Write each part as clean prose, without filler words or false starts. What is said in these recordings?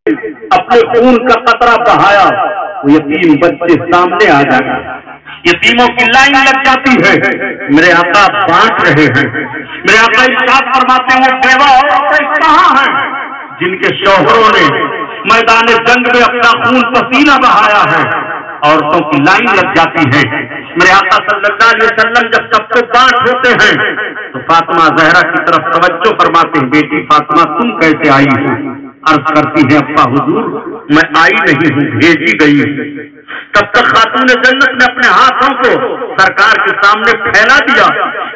اپنے خون کا قطرہ بہایا، وہ یتیم بچے سامنے آ جائیں، یتیموں کی لائن لگ جاتی ہے، میرے آقا بانٹ رہے ہیں، میرے آقا ارشاد فرماتے ہیں وہ بیوہ عورتیں کہاں ہیں جن کے شوہروں نے میدان جنگ میں اپنا خون پسینہ بہایا ہے، عورتوں کی لائن لگ جاتی ہے۔ میرے آقا صلی اللہ علیہ وسلم جب سب کو بانٹ ہوتے ہیں تو فاطمہ زہرا کی طرف توجہ فرماتے ہیں، بیٹی فاطمہ تم کیسے آئی ہو؟ عرض کرتی ہے ابا حضور میں آئی نہیں ہوں، بھیجی گئی ہوں۔ تب تک خاتون جنت نے اپنے ہاتھوں کو سرکار کے سامنے پھیلا دیا۔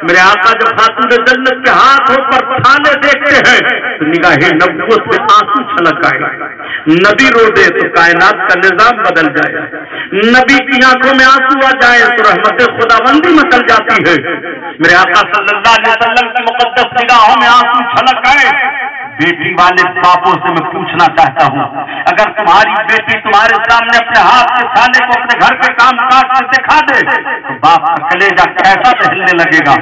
میرے آقا جب خاتون جنت کے ہاتھوں پر تھالے دیکھتے ہیں تو نگاہ نبوت سے آنسو چھلک آئے، نبی رو دے تو کائنات کا نظام بدل جائے، نبی کی آنکھوں میں آنسو آ جائے تو رحمت خداوندی مچل جاتی ہے۔ میرے آقا صلی اللہ علیہ وسلم کی مقدس نگاہوں میں آنسو چھلک آئے۔ بیٹی والے باپوں سے میں پوچھنا چاہتا ہوں، اگر تمہاری بیٹی تمہارے سامنے اپنے ہاتھ کے تھالے کو اپنے گھر کے کام کاج سے دکھا دے تو باپ کا کلیجہ کیسا ٹہلنے لگے گا؟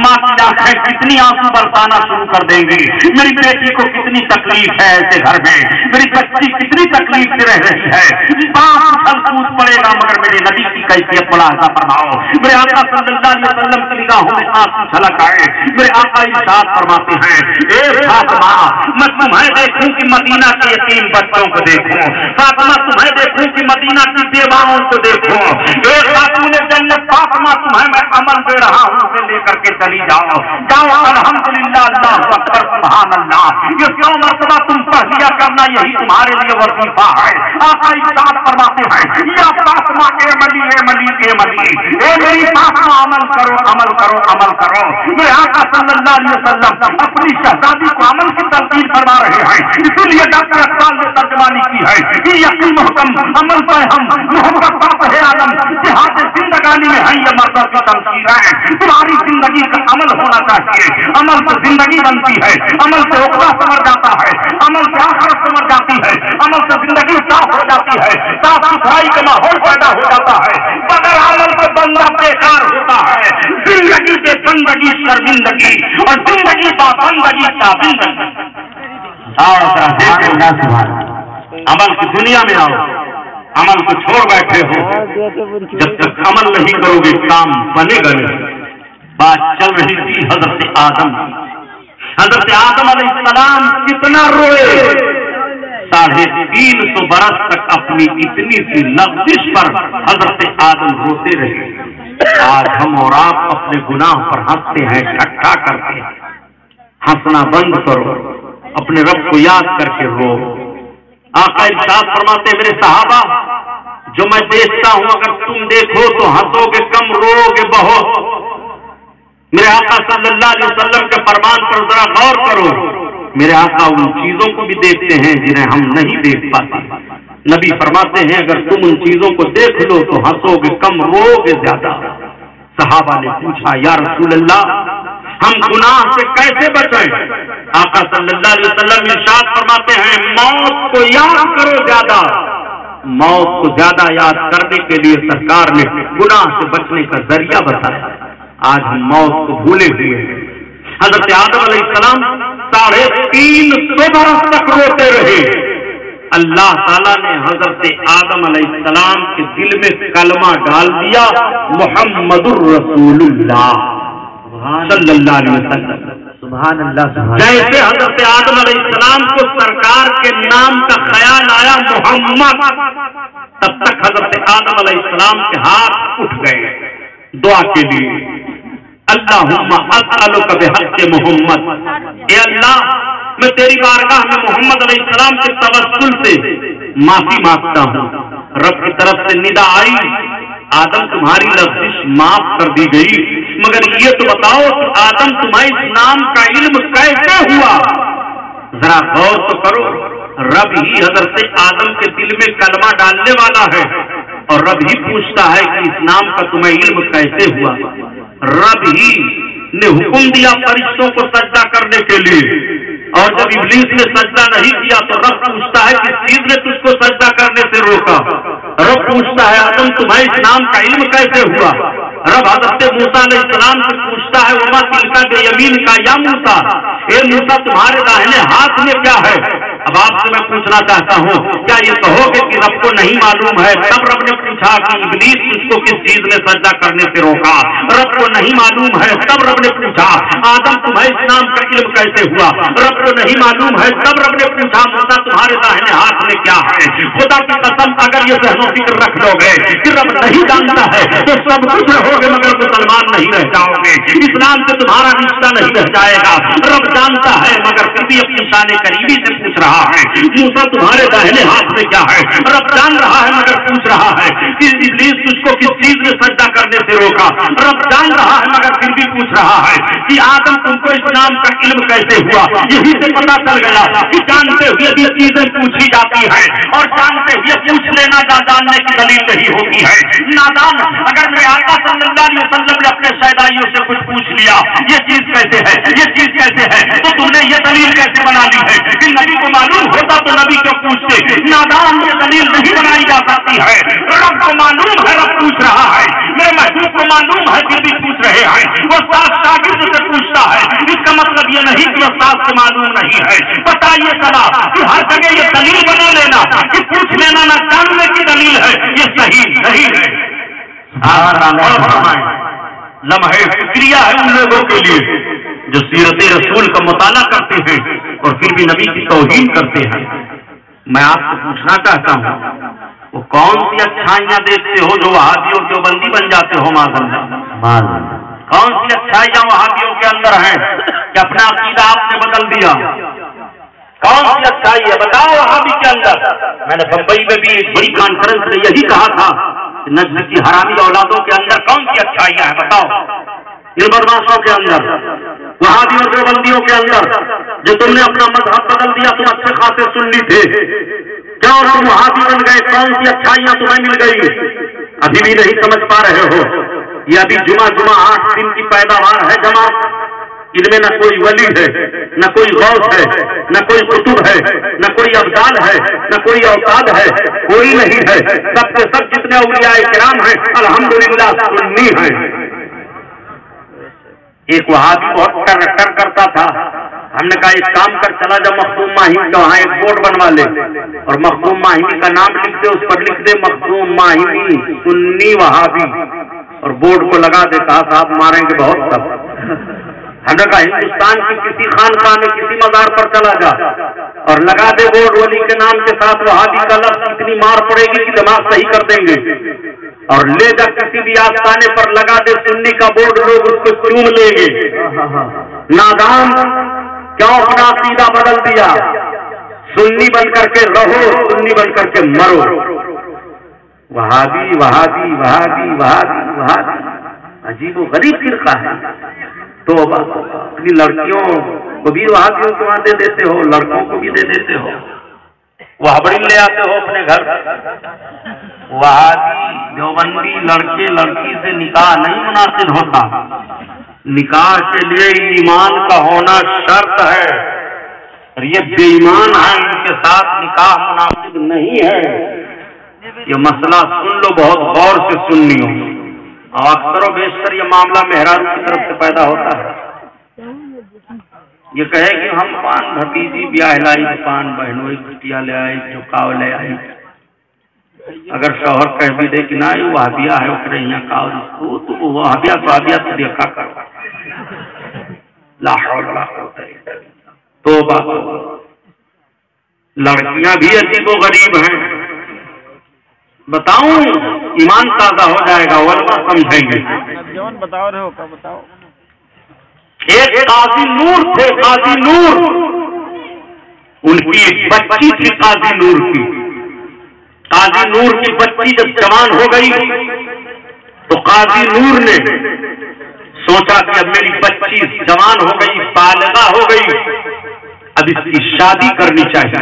ماں کی آنکھیں کتنی آنسو برسانا شروع کر دیں گی، میری بیٹی کو کتنی تکلیف ہے ایسے گھر میں، میری بچی کتنی تکلیف سے رہ رہی ہے، باپ اچھل کود پڑے گا مگر میرے نبی کی کیفیت ملاحظہ فرماؤ۔ میرے آقا صلی اللہ علیہ وسلم کی نگاہوں میں آنسو چھلک آئے۔ میرے آقا ارشاد فرماتے ہیں اے فاطمہ میں تمہیں دیکھوں کہ مدینہ کے یتیم بچوں کو دیکھوں، فاطمہ تمہیں دیکھوں کہ مدینہ کی بیواؤں کو دیکھوں، اے خاتون جنت فاطمہ تمہیں میں عمل دے رہا ہوں اسے لے کر کے چلی جاؤ، جاؤ الحمدللہ اللہ اکبر سبحان اللہ، یہ 100 مرتبہ تم پڑھ لیا کرنا، یہی تمہارے لیے وظیفہ ہے۔ آقا ارشاد فرماتے ہیں یا فاطمہ اے ملی اے ملی اے ملی، اے میری فاطمہ عمل کرو عمل کرو عمل کرو۔ میرے آقا صلی اللہ علیہ وسلم اپنی شہزادی کو عمل کی تلقین فرما رہے ہیں، اسی لیے ڈاکٹر اقبال نے ترجمانی کی ہے کہ یقین محکم عمل پہ ہم محمد باپ ہے عالم جہاد زندگانی میں ہے یہ مردوں کی تمثیل ہے۔ تمہاری زندگی کا عمل ہونا چاہیے، عمل سے زندگی بنتی ہے، عمل سے عقبہ سمر جاتا ہے، عمل سے آخرت سمر جاتی ہے، عمل سے زندگی صاف ہو جاتی ہے، صاف ستھرائی کا ماحول پیدا ہو جاتا ہے، بغیر عمل سے بندہ بیکار ہوتا ہے، زندگی سے بندگی شرمندگی اور زندگی کا بندگی تابندگی۔ عمل کی دنیا میں آؤ، عمل کو چھوڑ بیٹھے ہو، جب تک عمل نہیں کرو گے کام بنے گا نہیں۔ بات چل رہی تھی حضرت آدم علیہ السلام کتنا روئے، 350 برس تک اپنی اتنی سی لغزش پر حضرت آدم روتے رہے۔ آج ہم اور آپ اپنے گناہ پر ہنستے ہیں، ٹھٹھا کرتے ہیں، ہنسنا بند کرو، اپنے رب کو یاد کر کے رو۔ آقا ارشاد فرماتے میرے صحابہ جو میں دیکھتا ہوں اگر تم دیکھو تو ہنسو گے کم، رو گے بہت۔ میرے آقا صلی اللہ علیہ وسلم کے فرمان پر ذرا غور کرو، میرے آقا ان چیزوں کو بھی دیکھتے ہیں جنہیں ہم نہیں دیکھ پاتے۔ نبی فرماتے ہیں اگر تم ان چیزوں کو دیکھ لو تو ہنسو گے کم، رو گے زیادہ۔ صحابہ نے پوچھا یا رسول اللہ ہم گناہ سے کیسے بچیں؟ آقا صلی اللہ علیہ وسلم ارشاد فرماتے ہیں موت کو یاد کرو زیادہ۔ موت کو زیادہ یاد کرنے کے لیے سرکار نے گناہ سے بچنے کا ذریعہ بتایا۔ آج ہم موت کو بھولے ہوئے ہیں۔ حضرت آدم علیہ السلام 350 برس تک روتے رہے۔ اللہ تعالیٰ نے حضرت آدم علیہ السلام کے دل میں کلمہ ڈال دیا محمد الرسول اللہ صلی اللہ علیہ وسلم۔ سبحان اللہ۔ جیسے حضرت آدم علیہ السلام کو سرکار کے نام کا خیال آیا محمد، تب تک حضرت آدم علیہ السلام کے ہاتھ اٹھ گئے دعا کے لیے۔ اللہم اسألک بحق محمد، اے اللہ میں تیری بارگاہ میں محمد علیہ السلام کے توسل سے معافی مانگتا ہوں۔ رب کی طرف سے ندا آئی آدم تمہاری لغزش معاف کر دی گئی، مگر یہ تو بتاؤ کہ آدم تمہیں اس نام کا علم کیسے ہوا؟ ذرا غور تو کرو، رب ہی حضرت آدم کے دل میں کلمہ ڈالنے والا ہے اور رب ہی پوچھتا ہے کہ اس نام کا تمہیں علم کیسے ہوا۔ رب ہی نے حکم دیا فرشتوں کو سجدہ کرنے کے لیے، اور جب ابلیس نے سجدہ نہیں کیا تو رب پوچھتا ہے کس چیز نے تجھ کو سجدہ کرنے سے روکا؟ رب پوچھتا ہے آدم تمہیں اس نام کا علم کیسے ہوا؟ رب حضرت موسیٰ علیہ السلام سے پوچھتا ہے وما تلک بیمینک یا موسیٰ، اے موسیٰ تمہارے داہنے ہاتھ میں کیا ہے؟ अब आपसे मैं पूछना चाहता हूँ, क्या ये कहोगे कि रब को नहीं मालूम है? तब रब ने पूछा कि इब्लीस तुझको किस चीज ने सजदा करने से रोका? रब को नहीं मालूम है, तब रब ने पूछा आदम तुम्हें इस नाम का इल्म कैसे हुआ? रब को नहीं मालूम है, तब रब ने पूछा मूसा तुम्हारे दाहिने हाथ में क्या है? खुदा की कसम, अगर ये ज़हनो फिक्र रख लोगे कि रब नहीं जानता है तो सब कुछ रहोगे मगर मुसलमान नहीं रह जाओगे, इस्लाम से तुम्हारा रिश्ता नहीं रह जाएगा। रब जानता है मगर फिर भी अपनी शान करीबी से पूछ रहा है मूसा तुम्हारे दाहिने हाथ में क्या है? रब जान रहा है मगर पूछ रहा है कि इब्लीस तुझको किस चीज में सजदा करने से रोका? रब जान रहा है मगर फिर भी पूछ रहा है कि आदम तुमको इस नाम का इल्म कैसे हुआ? यही से पता चल गया कि जानते हुए भी चीजें पूछी जाती है और जानते हुए पूछ लेना जानने की दलील नहीं होती है। नादान, अगर मेरे आका सल्लल्लाहु अलैहि वसल्लम ने अपने शहदाइयों से कुछ पूछ लिया ये चीज कैसे है, ये चीज कैसे है, तो तुमने ये दलील कैसे बना ली है कि नबी को मालूम होता तो नबी क्यों पूछते? नादान, ये दलील नहीं बनाई जा सकती है। रब को मालूम है, रब पूछ रहा है। मेरे महबूब को मालूम है, फिर भी पूछ रहे हैं। वो साथ शागिर्द से पूछता है, इसका मतलब ये नहीं कि वो साथ से मालूम नहीं है। बताइए सला कि हर जगह ये दलील बना लेना कि पूछ लेना ना जानने की दलील है, ये सही नहीं है। लम्हे शुक्रिया है उन लोगों के लिए जो सीरत रसूल का मुताला करते हैं और फिर भी नबी की तौहीन करते हैं। मैं आपसे पूछना चाहता हूँ, वो कौन सी अच्छाइयाँ देखते हो जो वहाबी और देवबंदी बन जाते हो? माज़अल्लाह, कौन सी अच्छाइयाँ वहाबियों के अंदर हैं कि अपना अकीदा आपने बदल दिया? कौन सी अच्छाई है बताओ वहाबी के अंदर? मैंने बम्बई में भी एक बड़ी कॉन्फ्रेंस में यही कहा था कि नज्म की हरामी औलादों के अंदर कौन सी अच्छाइयाँ हैं बताओ? इन बदमाशों के अंदर, वहाबी और देवबंदियों के अंदर, जो तुमने अपना मजहब बदल दिया, तुम अच्छे खासे सुन्नी थे, क्यों तुम वहाबी बन गए? कौन सी अच्छाइयाँ तुम्हें मिल गई? अभी भी नहीं समझ पा रहे हो। ये अभी जुमा 8 दिन की पैदावार है जमात, इनमें न कोई वली है, न कोई गौस है, न कोई कुतुब है, न कोई अब्दाल है, न कोई औताद है, कोई नहीं है। सबके सब जितने औलिया किराम हैं अल्हम्दुलिल्लाह सुन्नी हैं। एक वहाबी बहुत कर करता था, हमने कहा एक काम कर, चला जा मखदूम माहिमी का वहां एक बोर्ड बनवा ले और मखदूम माहिमी का नाम लिख दे, उस पर लिख दे मखदूम माहिमी सुन्नी वहाबी और बोर्ड को लगा दे। कहा साहब मारेंगे बहुत सब। हमने कहा हिंदुस्तान की किसी खानकाह में किसी मजार पर चला जा और लगा दे बोर्ड वली के नाम के साथ वहाबी का लफ्ज, इतनी मार पड़ेगी कि दिमाग सही कर देंगे। और ले जा किसी भी आस्थाने पर लगा दे सुन्नी का बोर्ड, लोग उसको चूम लेंगे। नादान, क्यों अपना अकीदा बदल दिया? सुन्नी बन करके रहो, सुन्नी बन करके मरो। वहाबी वहाबी वहाबी वहाबी वहाबी अजीब व गरीब फिरका है। तो अपनी लड़कियों को भी वहाबियों को वहां दे देते हो, लड़कों को भी दे देते हो, वहाबड़ी ले आते हो अपने घर। वहाबी देवबंदी लड़के लड़की से निकाह नहीं मुनासिब होता, निकाह के लिए ईमान का होना शर्त है और ये बेईमान है, इनके साथ निकाह मुनासिब नहीं है। ये मसला सुन लो, बहुत गौर से सुन लियो। और अक्सर बेशतर ये मामला मेहरारू की तरफ से पैदा होता है। ये कहे कि हम पान भतीजी ब्याह लाई, पान बहनों घटिया ले आई, झुकाव ले आई। अगर शौहर कह भी दे कि ना ये वहाबिया है उतरे यहाँ काव, तो वहाबिया से देखा कर तो बात। लड़कियां भी अजीबो गरीब हैं, बताऊं ईमान ताजा हो जाएगा, वरना समझेंगे। बताओ रहे हो का बताओ। एक काजी नूर थे, काजी नूर, उनकी एक बच्ची थी काजी नूर की। काजी नूर की बच्ची जब जवान हो गई तो काजी नूर ने सोचा कि अब मेरी बच्ची जवान हो गई, बालिगा हो गई, अब इसकी शादी करनी चाहिए।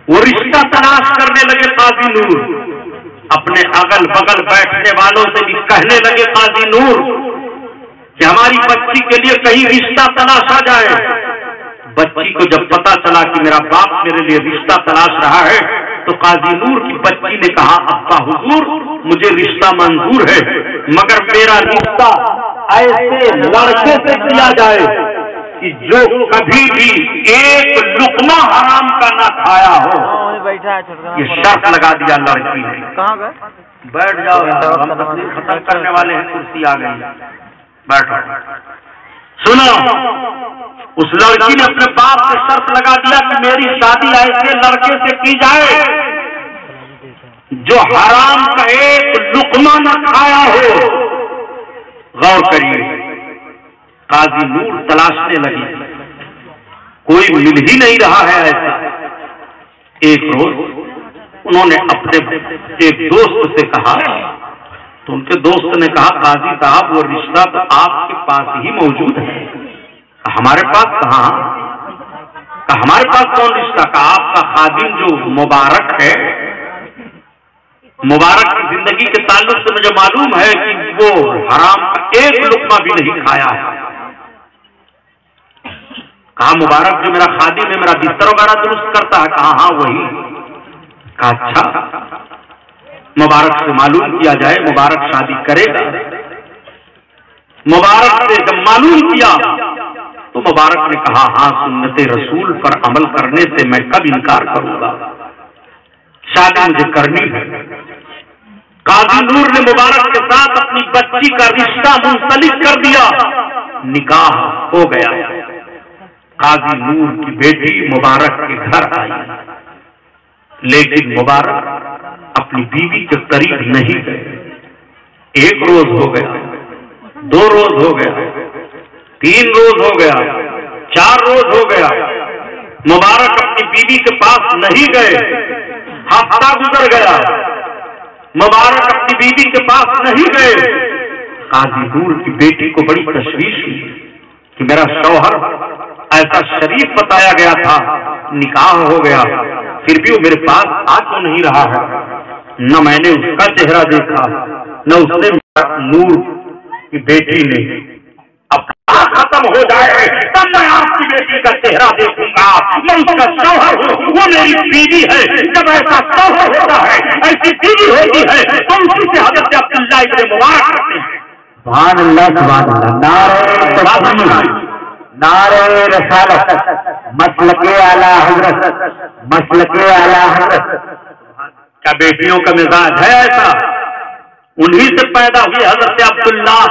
वो रिश्ता तलाश करने लगे काजी नूर, अपने अगल बगल बैठने वालों से भी कहने लगे काजी नूर कि हमारी बच्ची के लिए कहीं रिश्ता तलाशा जाए। बच्ची को जब पता चला कि मेरा बाप मेरे लिए रिश्ता तलाश रहा है तो काजी नूर की बच्ची ने कहा, अब्बा हुजूर मुझे रिश्ता मंजूर है, मगर मेरा रिश्ता ऐसे लड़के से किया जाए کہ جو کبھی بھی ایک لقمہ حرام کا نہ کھایا ہو، بیٹھا ہے یہ شرط لگا دیا لڑکی نے. کہاں گئے؟ بیٹھ جاؤ یار، ہم ختم کرنے والے ہیں، کرسی آ گئی، بیٹھو. سنو، اس لڑکی نے اپنے باپ سے شرط لگا دیا کہ میری شادی ایسے لڑکے سے کی جائے جو حرام کا ایک لقمہ نہ کھایا ہو. غور کریے، قاضی نور تلاشنے لگی، کوئی مل ہی نہیں رہا ہے ایسا. ایک روز انہوں نے اپنے ایک دوست سے کہا، تو ان کے دوست نے کہا قاضی صاحب وہ رشتہ تو آپ کے پاس ہی موجود ہے. ہمارے پاس کہاں؟ ہمارے پاس کون رشتہ؟ کا آپ کا خادم جو مبارک ہے، مبارک کی زندگی کے تعلق سے مجھے معلوم ہے کہ وہ حرام کا ایک لقمہ بھی نہیں کھایا ہے. کہا مبارک جو میرا خادم ہے، میرا بستر وغیرہ درست کرتا ہے؟ کہا ہاں وہی. کہا اچھا، مبارک سے معلوم کیا جائے، مبارک شادی کرے گا. مبارک سے جب معلوم کیا تو مبارک نے کہا ہاں، سنت رسول پر عمل کرنے سے میں کب انکار کروں گا، شادی مجھے کرنی ہے. قاضی نور نے مبارک کے ساتھ اپنی بچی کا رشتہ منسلک کر دیا، نکاح ہو گیا. قاضی نور کی بیٹی مبارک کے گھر آئی، لیکن مبارک اپنی بیوی کے قریب نہیں گئے. ایک روز ہو گیا، 2 روز ہو گیا، 3 روز ہو گیا، 4 روز ہو گیا، مبارک اپنی بیوی کے پاس نہیں گئے. ہفتہ گزر گیا، مبارک اپنی بیوی کے پاس نہیں گئے. قاضی نور کی بیٹی کو بڑی تشویش ہوئی کہ میرا شوہر ایسا شریف بتایا گیا تھا، نکاح ہو گیا، پھر بھی وہ میرے پاس آ کیوں نہیں رہا ہے؟ نہ میں نے اس کا چہرہ دیکھا، نہ اس نے نور کی بیٹی نے. اب ختم ہو جائے تب میں آپ کی بیٹی کا چہرہ دیکھوں گا. میں اس کا شوہر ہوں، وہ میری بیوی ہے. جب ایسا شوہر ہوتا ہے، ایسی بیوی ہوتی ہے تو اسی سے حضرت عبداللہ ابن مبارک کرتے ہیں. سبحان اللہ، سبحان اللہ. نعرہ رسالت، مسلک اعلیٰ حضرت، مسلک اعلیٰ حضرت. کیا بیٹیوں کا مزاج ہے ایسا؟ انہی سے پیدا ہوئی حضرت عبداللہ،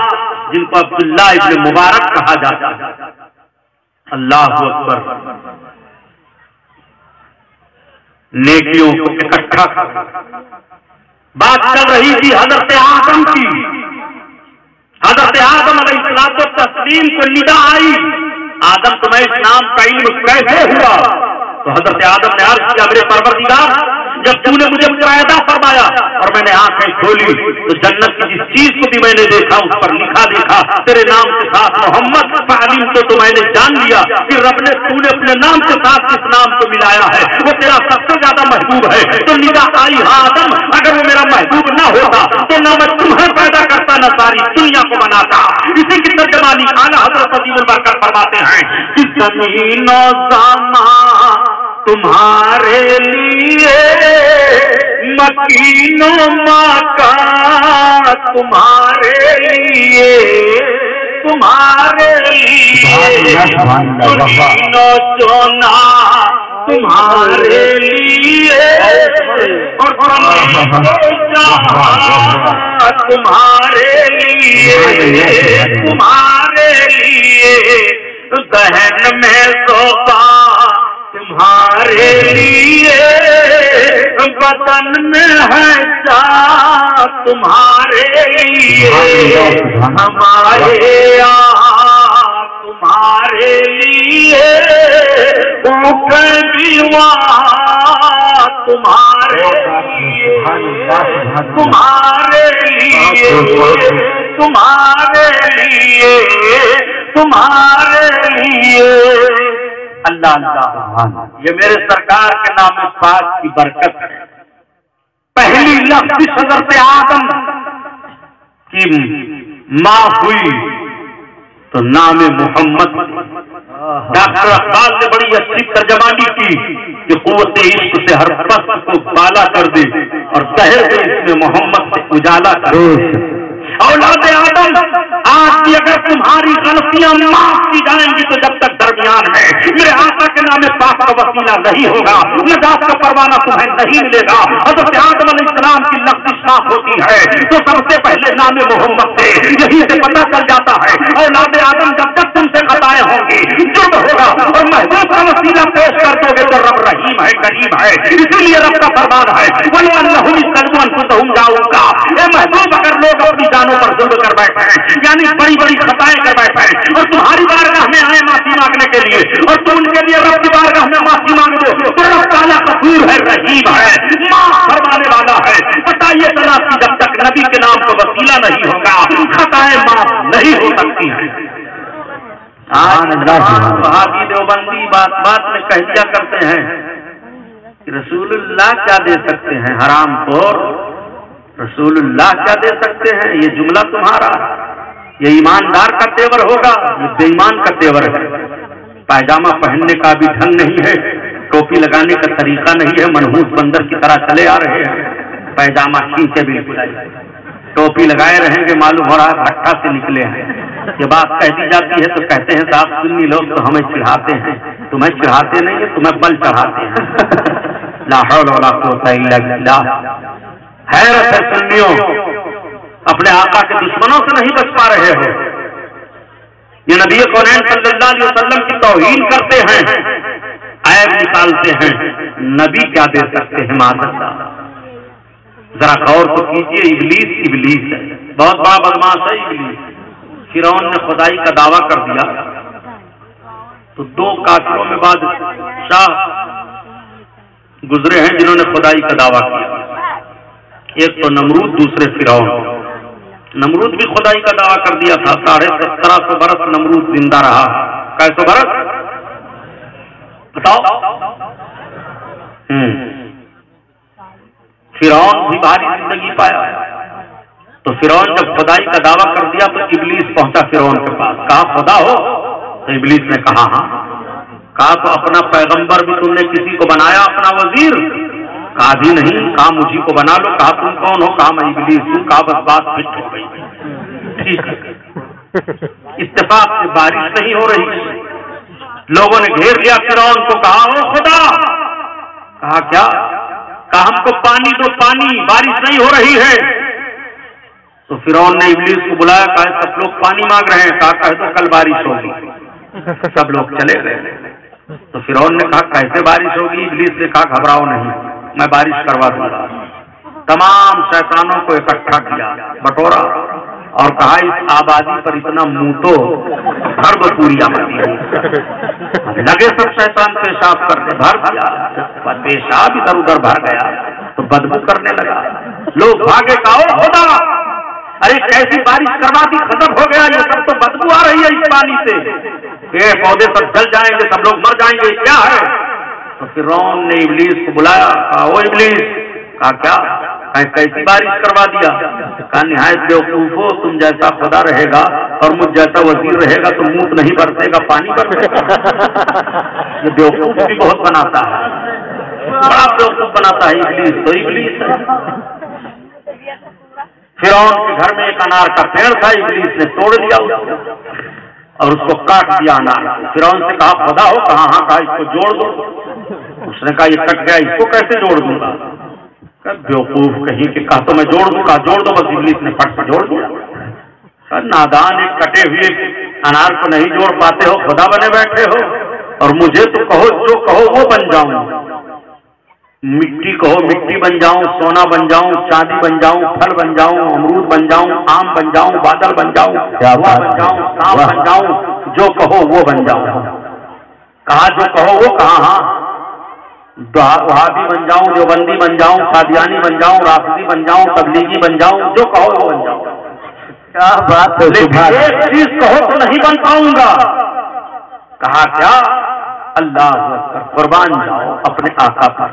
جن کو عبداللہ ابن مبارک کہا جاتا ہے. اللہ اکبر. نیکیوں کو اکٹھا کر بات چل رہی تھی حضرت آدم کی. حضرت آدم علیہ السلام کو تسلیم کو ندا آئی، آدم تمہیں اسلام کا علم کیسے ہوا؟ تو حضرت آدم نے عرض کیا میرے پروردگار، جب تو نے مجھے پیدا فرمایا اور میں نے آنکھیں کھولی تو جنت کی جس چیز کو بھی میں نے دیکھا اس پر لکھا دیکھا تیرے نام کے ساتھ محمد تعلیم تو میں نے جان لیا کہ رب نے تو نے اپنے نام کے ساتھ جس نام کو ملایا ہے وہ تیرا سب سے زیادہ محبوب ہے. تو ندا آئی ہاں آدم، اگر وہ میرا محبوب نہ ہوتا تو نہ میں تمہیں پیدا کرتا نہ ساری دنیا کو بناتا. اسی کی ترجمانی اعلیٰ حضرت عظیم البرکت فرماتے ہیں کہ زمین و زمان تمہارے لیے، مکین و مکان تمہارے لیے، تمہارے لیے، زمین و چونا تمہارے لیے، اور تمہارے لیے، تمہارے لیے، ذہن میں صوفہ تمہارے لیے، وطن میں ہے جا تمہارے لیے، ہمارے یہاں تمہارے لیے، تمہارے لیے، تمہارے لیے، تمہارے لیے، تمہارے لیے. اللہ اللہ، یہ میرے سرکار کے نام پاک کی برکت ہے. پہلی لفظ حضرت آدم کی ماں ہوئی تو نام محمد. ڈاکٹر اقبال نے بڑی اچھی ترجمانی کی کہ قوت عشق سے ہر پست کو بالا کر دے اور شہر سے اس میں محمد سے اجالا کر دے. औलाद आदम, आज भी अगर तुम्हारी गलतियां माफ की जाएंगी तो जब तक दरमियान में मेरे आका के नाम पाक का वसीला नहीं होगा, नजात का परवाना तुम्हें नहीं मिलेगा। हज़रत आदम अलैहिस्सलाम की लफ्ज़ साफ होती है तो सबसे पहले नाम मोहम्मद से यही से पता चल जाता है औलाद आदम जब तक तुमसे खताएं होंगी, जुर्म होगा और महबूब का वसीला पेश कर दोगे तो रब रहीम है, करीम है। इसीलिए रब का फरमान है जाऊंगा, महबूब अगर लोग अपनी जानों पर जुल्म कर बैठे हैं, यानी बड़ी बड़ी खताएं कर बैठे हैं और तुम्हारी बारगाह में आए माफी मांगने के लिए और तुम उनके लिए रब की बारगाह में माफी मांग दो तो रब ताला गफूर है, रहीम है, माफ फरमाने वाला है। बताइए जरा कि जब तक नबी के नाम का वसीला नहीं होगा खताएं माफ नहीं हो सकती हैं। वहाबी देवबंदी बात में कह दिया करते हैं कि रसूलुल्लाह क्या दे सकते हैं, हराम खोर रसूलुल्लाह क्या दे सकते हैं। ये जुमला तुम्हारा, ये ईमानदार का तेवर होगा, ये बेईमान का तेवर है। पायजामा पहनने का भी ढंग नहीं है, टोपी लगाने का तरीका नहीं है, मनहूस बंदर की तरह चले आ रहे हैं। पायजामा खींचे बिल्कुल, टोपी लगाए रहेंगे, मालूम हो रहा है भट्टा से निकले हैं। ये बात कह दी जाती है तो कहते हैं साहब सुन्नी लोग तो हमें चिढ़ाते हैं, तुम्हें चिढ़ाते नहीं है, तुम्हें बल चढ़ाते हैं। ला हौला वला कुव्वता इल्ला बिल्लाह। हैरत है सुन्नियों, अपने आका के दुश्मनों से नहीं बच पा रहे हो। ये नबी कौनैन सल्लल्लाहु अलैहि वसल्लम की तौहीन करते हैं, ऐब निकालते हैं, नबी क्या दे सकते हैं। माज़अल्लाह जरा गौर तो कीजिए, इबलीस है, बहुत बड़ा बदमाश है इबलीस। फिरौन ने खुदाई का दावा कर दिया तो दो काफिरों में बादशाह गुजरे हैं जिन्होंने खुदाई का दावा किया। एक तो नमरूद, दूसरे फिरौन। नमरूद भी खुदाई का दावा कर दिया था, 1750 बरस नमरूद जिंदा रहा। कैसो बरस बताओ। फिरौन भी भारी जिंदगी पाया। तो फिरौन जब खुदाई का दावा कर दिया तो इबलीस पहुंचा फिरौन के पास, कहा खुदा हो? तो इबलीस ने कहा हाँ। कहा तो अपना पैगंबर भी तुमने किसी को बनाया अपना वजीर? कहा भी नहीं। कहा मुझी को बना लो। कहा तुम कौन हो? कहा मैं इबलीस हूं। कहा बस बात फिट हो गई। ठीक है, इत्तेफाक से बारिश नहीं हो रही, लोगों ने घेर लिया फिरौन को। कहा ओ खुदा। कहा क्या? कहा हमको पानी दो, पानी, बारिश नहीं हो रही है। तो फिरौन ने इबलीस को बुलाया, कहा सब लोग पानी मांग रहे हैं। कहा कह दो कल बारिश होगी। सब लोग चले गए। तो फिरौन ने कहा कैसे बारिश होगी? इबलीस ने कहा घबराओ नहीं, मैं बारिश करवा दूंगा। तमाम शैतानों को इकट्ठा किया, बटोरा और कहा इस आबादी पर इतना मुंह तो भर पूरी आबादी। लगे सब शैतान पेशाब करने, भर दिया, पेशाब इधर उधर भर गया तो बदबू करने लगा। लोग भागे, कहा खुदा अरे कैसी बारिश करवा दी, खत्म हो गया, ये सब तो बदबू आ रही है इस पानी से, पेड़ पौधे सब जल जाएंगे, सब लोग मर जाएंगे, क्या है? तो फिरौन ने इबलीस को बुलाया। कहा ओ इबलीस। कहा क्या? कैसी बारिश करवा दिया? कहा निहायत बेवकूफ हो, तुम जैसा खुदा रहेगा और मुझ जैसा वजीर रहेगा तो मुंह नहीं बरसेगा, पानी बरसेगा। ये बेवकूफ भी बहुत बनाता है, बड़ा बेवकूफ बनाता है इबलीस। तो इबलीस है। फिरौन के घर में एक अनार का पेड़ था, इबलीस ने तोड़ लिया उसको और उसको काट दिया अनार। फिरौन से कहा खुदा हो? कहा हाँ। कहा इसको जोड़ दो। उसने कहा ये कट गया, इसको कैसे जोड़ दूंगा? बेवकूफ कहीं के। कहा तो मैं जोड़ दूंगा। जोड़ दो। बस इबलीस ने फट से जोड़ दिया। नादान, एक कटे हुए अनार को नहीं जोड़ पाते हो, खुदा बने बैठे हो और मुझे तो कहो जो कहो वो बन जाऊं। मिट्टी कहो मिट्टी बन जाऊं, सोना बन जाऊं, चांदी बन जाऊं, फल बन जाऊं, अमरूद बन जाऊं, आम बन जाऊं, बादल बन जाऊं, हवा बन जाऊं, सांप बन जाऊं, जो कहो वो बन जाऊं। कहा जो कहो वो? कहा हाँ। वहाबी बन जाऊं, देवबंदी बन जाऊं, कादियानी बन जाऊं, राफिदी बन जाऊं, तबलीगी बन जाऊं, जो कहो वो बन जाऊं। क्या बात है? एक चीज कहो तो नहीं बन पाऊंगा। कहा क्या? अल्लाह अकबर, कुर्बान जाओ अपने आका पर।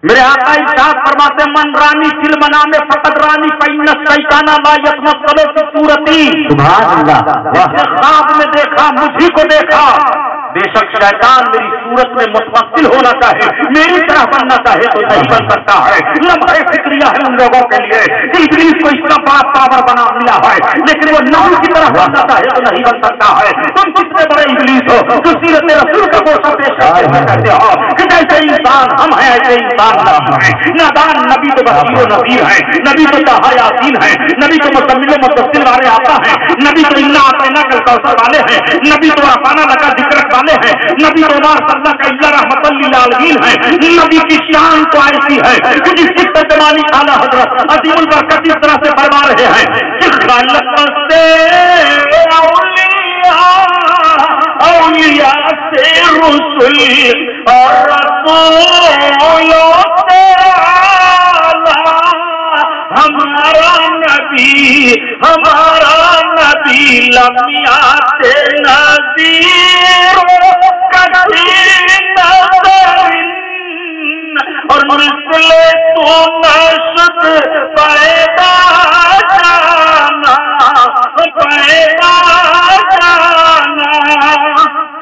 मेरे आका इरशाद फरमाते मन रानी फिल मना में फकत रानी पैन शैताना ला यतमसलो की सूरती। सुभान अल्लाह। ख्वाब में देखा, मुझी को देखा, बेशक शैतान मेरी सूरत में मुतमस्सिल होना चाहे, मेरी तरह बनना चाहे तो नहीं बन सकता है। लम्हे फिक्रिया है उन लोगों के लिए कि इब्लीस को इसका बड़ा पावर बना मिला है, लेकिन वो नबी की तरह बनना चाहे तो नहीं बन सकता है। तुम कितने बड़े इब्लीस हो तो सीरत रसूल का गोशा पेश करते हुए कहते हो कि जैसे इंसान हम हैं ऐसे इंसान नबी है। नादान नबी तो बशीर और नज़ीर है, नबी तो ताहा यासीन है, नबी तो मुज़म्मिल मुद्दस्सिर वाले आता है, नबी तो इन्ना आतना कल कौसर वाले हैं, नबी तो आसाना लगा जिक्र वाले हैं, नबी तो माशाअल्लाह का इल्ला रहमतल लिल आलमीन है। नबी की शान तो ऐसी है कि जिसकी तर्जमानी आला हजरत अजीमुल बरकत इस तरह से फरमा रहे हैं कि खलक़ से औलिया से रसूल और रसूलों से हमारा नबी लम्याते नज़ीर और मिसले तो नशद पैदा जाना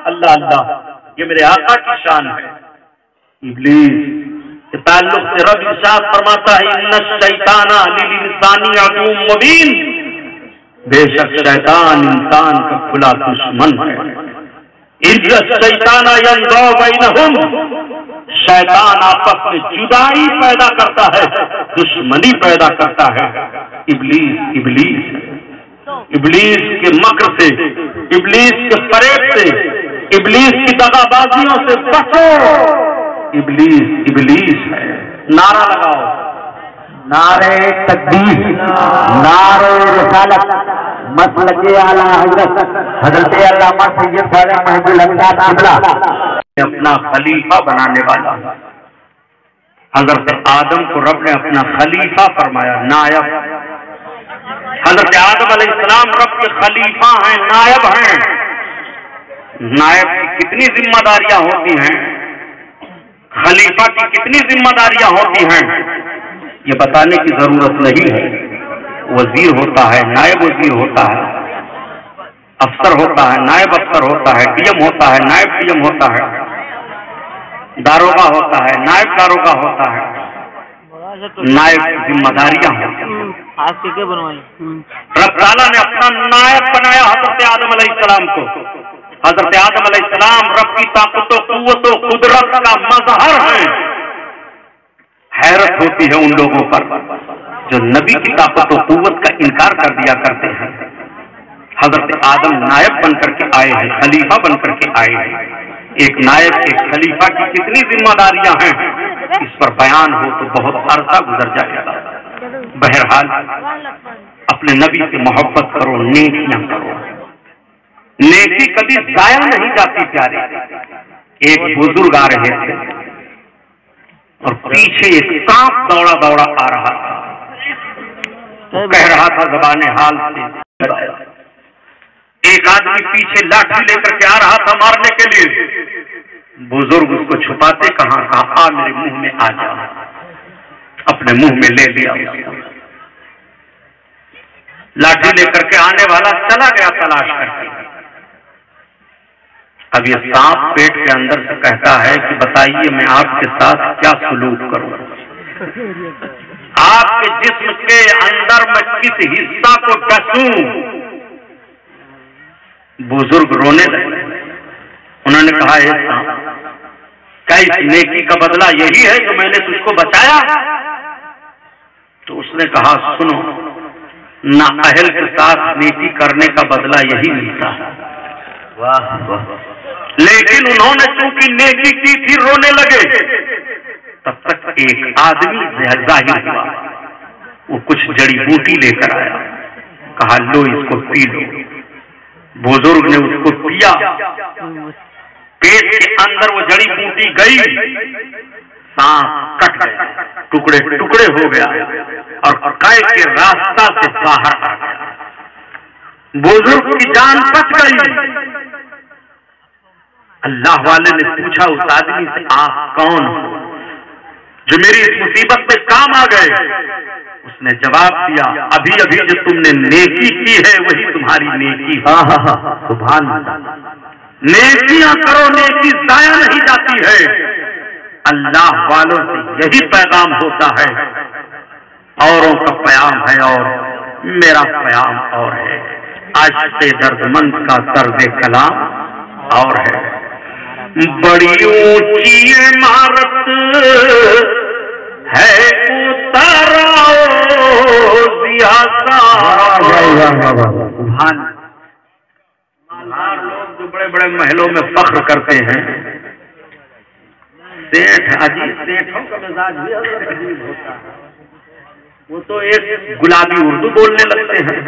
अल्लाह अल्लाह, ये मेरे आका की शान है। इब्लीस के ताल्लुक से रब इरशाद फरमाता है इन्ना शैताना लिल इंसानी अदुव्वुम मुबीन, बेशक शैतान इंसान का खुला दुश्मन है। इज़ शैताना यंज़ौ बैनहुम, शैतान आपस में जुदाई पैदा करता है, दुश्मनी पैदा करता है। इब्लीस इब्लीस इब्लीस के मक्र से, इब्लीस के फरेब से, इब्लीस की दगाबाजियों से बचो। इब्लीस इब्लीस है। नारा लगाओ, नारे तकबीर, नारे रिसालत, मसलके आला हजरत हजरत अल्लामा सैयद ख्वाजा महबूब अल्लाह ताला अपना खलीफा बनाने वाला। हजरत आदम को रब ने अपना खलीफा फरमाया, नायब। हजरत आदम अलैहिस्सलाम रब के खलीफा हैं, नायब हैं। नायब की कितनी जिम्मेदारियां होती हैं, खलीफा की कितनी जिम्मेदारियां होती हैं, ये बताने की जरूरत नहीं है। वजीर होता है, नायब वजीर होता है, अफसर होता है, नायब अफसर होता है, डीएम होता है, नायब डीएम होता है, दारोगा होता है, नायब दारोगा होता है, नायब जिम्मेदारियां होती हैं। रब ताला ने अपना नायब बनाया हजरत आदम अलैहिस्सलाम को। हजरत आदम अलैहिस्सलाम रब की ताकत व कुव्वत व कुदरत का मज़हर है। हैरत होती है उन लोगों पर जो नबी की ताकत व कुव्वत का इनकार कर दिया करते हैं। हजरत आदम नायब बनकर के आए हैं, खलीफा बनकर के आए हैं। एक नायब एक खलीफा की कितनी जिम्मेदारियां हैं, इस पर बयान हो तो बहुत अरसा गुजर जाएगा। बहरहाल अपने नबी से मोहब्बत करो, नेकियां करो। नेकी कभी जाया नहीं जाती प्यारे। एक बुजुर्ग आ रहे थे और पीछे एक सांप दौड़ा दौड़ा आ रहा था। तो कह रहा था ज़बाने हाल से, एक आदमी पीछे लाठी लेकर के आ रहा था मारने के लिए। बुजुर्ग उसको छुपाते कहा, आ मेरे मुंह में आ जा। अपने मुंह में ले लिया उसको। लाठी लेकर के आने वाला चला गया तलाश करके। अब ये सांप पेट के अंदर से कहता है कि बताइए मैं आपके साथ क्या सलूक करूं, आपके जिस्म के अंदर मैं किस हिस्सा को डसूं। बुजुर्ग रोने लगे। उन्होंने कहा, ये सांप, क्या इस नेकी का बदला यही है जो मैंने तुझको बचाया? तो उसने कहा, सुनो, नाअहल के साथ नेकी करने का बदला यही मिलता है। वाह वाह। लेकिन उन्होंने चूंकि नेकी की थी, रोने लगे। तब तक एक आदमी जाहिर हुआ। वो कुछ जड़ी बूटी लेकर आया, कहा लो इसको पी लो। बुजुर्ग ने उसको पिया। पेट के अंदर वो जड़ी बूटी गई, सांप कट गया, टुकड़े टुकड़े हो गया और कै के रास्ता से बाहर आ गया। बुजुर्ग की जान बच गई। अल्लाह वाले ने पूछा उस आदमी से, आप कौन हो जो मेरी इस मुसीबत में काम आ गए? उसने जवाब दिया, अभी अभी जो तुमने नेकी की है वही तुम्हारी नेकी है। सुभान अल्लाह। نیکیاں کرو، نیکی ضائع نہیں جاتی ہے۔ اللہ والوں سے یہی پیغام ہوتا ہے، اوروں کا پیام ہے اور میرا پیام اور ہے۔ عاشق درد مند کا طرز کلام اور ہے۔ بڑی اونچی عمارت ہے اتارا مالدار لوگ جو بڑے بڑے محلوں میں فخر کرتے ہیں، سیٹھ عجیب سیٹھوں کا مزاج بھی عجیب ہوتا ہے، وہ تو ایک گلابی اردو بولنے لگتے ہیں۔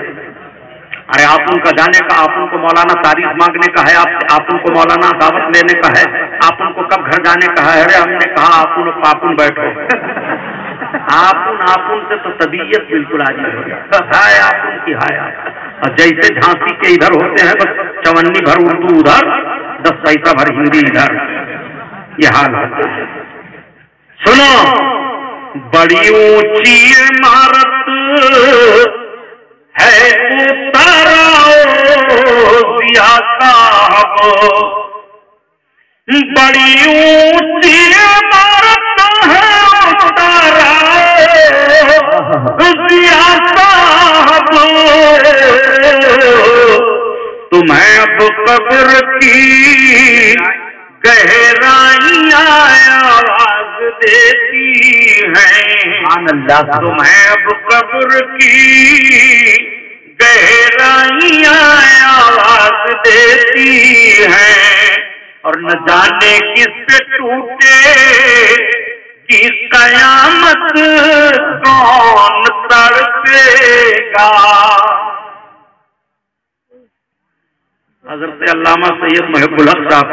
ارے آپ ان کا جانے کا، آپ ان کو مولانا تعریف مانگنے کا ہے، آپ ان کو مولانا دعوت لینے کا ہے، آپ ان کو کب گھر جانے کا ہے؟ ارے ہم نے کہا آپ بیٹھو۔ آپ سے تو طبیعت بالکل عجیب ہو جاتی ہے، آپ کی ہائے، اور جیسے جھانسی کے ادھر ہوتے ہیں بس 54 بھر اردو ادھر، 10 پیسہ بھر ہندی ادھر، یہ حال ہوتا ہے۔ سنو، بڑی اونچی عمارت ہے اتارا ضیا صاحب، بڑی اونچی عمارت ہے اتارا ضیا صاحب، تمہیں اب قبر کی گہرائیاں آواز دیتی ہیں، تمہیں اب قبر کی گہرائیاں آواز دیتی ہیں، اور نہ جانے کس سے ٹوٹے کی قیامت کون تڑپے گا۔ حضرت علامہ سید محب الحق صاحب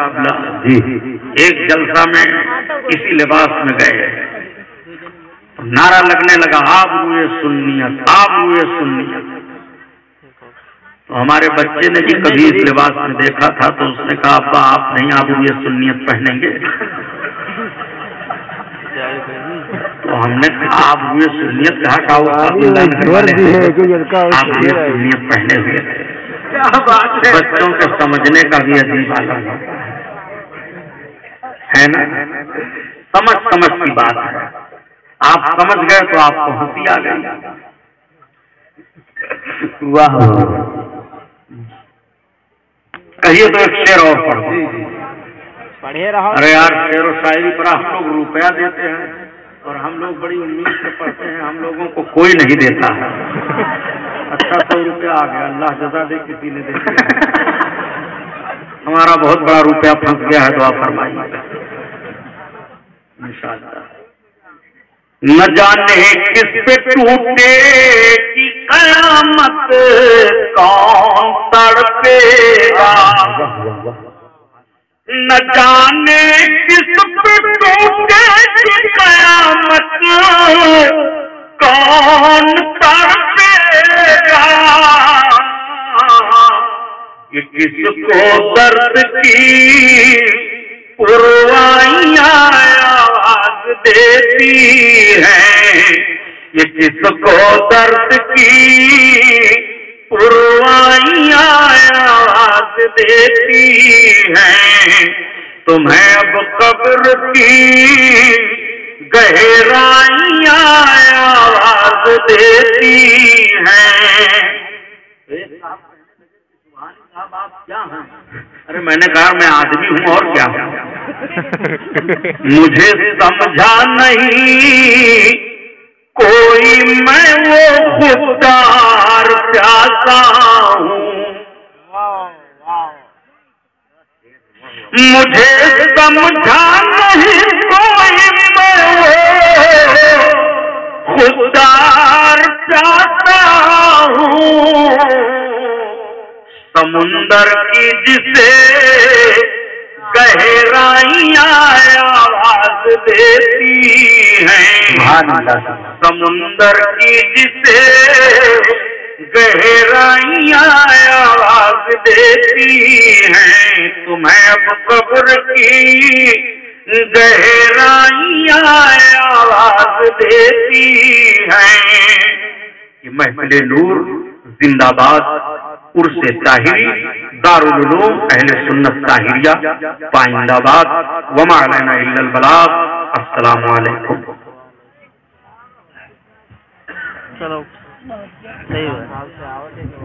ایک جلسہ میں اسی لباس میں گئے، نعرہ لگنے لگا آپ ہوئے سنیت، آپ ہوئے سنیت۔ تو ہمارے بچے نے بھی کبھی اس لباس میں دیکھا تھا تو اس نے کہا ابا آپ نہیں آپ ہوئے سنیت پہنیں گے؟ تو ہم نے کہا آپ ہوئے سنیت کہا آپ ہوئے سنیت پہنے ہوئے تھے۔ بچوں کے سمجھنے کا بھی عجیب عالم ہے نا، سمجھ کی بات ہے، آپ سمجھ گئے تو آپ کو ہنسی آ گئی۔ واہ، کہیے تو ایک شعر اور پڑھے رہا۔ ارے یار شعر و شاعری پر ہم لوگ روپیہ دیتے ہیں اور ہم لوگ بڑی امید سے پڑھتے ہیں، ہم لوگوں کو کوئی نہیں دیتا ہے۔ اچھا 100 روپیہ آ گیا، اللہ جزا دے، کسی نے دے دیا، ہمارا بہت بڑا روپیہ پھنس گیا ہے، دعا فرمائیے انشاءاللہ۔ نہ جانے کس پہ ٹوٹے کی قیامت کون تڑپے گا، نہ جانے کس پہ ٹوٹے کی قیامت کون تڑپے گا، یہ کس کو درد کی پروائیاں آواز دیتی ہیں، یہ کس کو درد کی پروائیاں آواز دیتی ہیں، تمہیں اب قبر کی گہرائیاں آواز دیتی ہیں۔ آپ کیا ہیں؟ ارے میں نے کہا میں آدمی ہوں اور کیا ہوں، مجھے سمجھا نہیں کوئی، میں وہ خوددار پیاسا ہوں، مجھے سمجھا نہیں کوئی، میں وہ خوددار پیاسا ہوں، سمندر کی جسے گہرائیاں آواز دیتی ہیں، سمندر کی جسے گہرائیاں آواز دیتی ہیں، تمہیں اب قبر کی گہرائیاں آواز دیتی ہیں۔ یہ محفل نور زندہ باد، عرس طاہری دارالعلوم اہل سنت طاہریہ پائند آباد وما علینا الا البلاغ السلام علیکم چلو صحیح ہے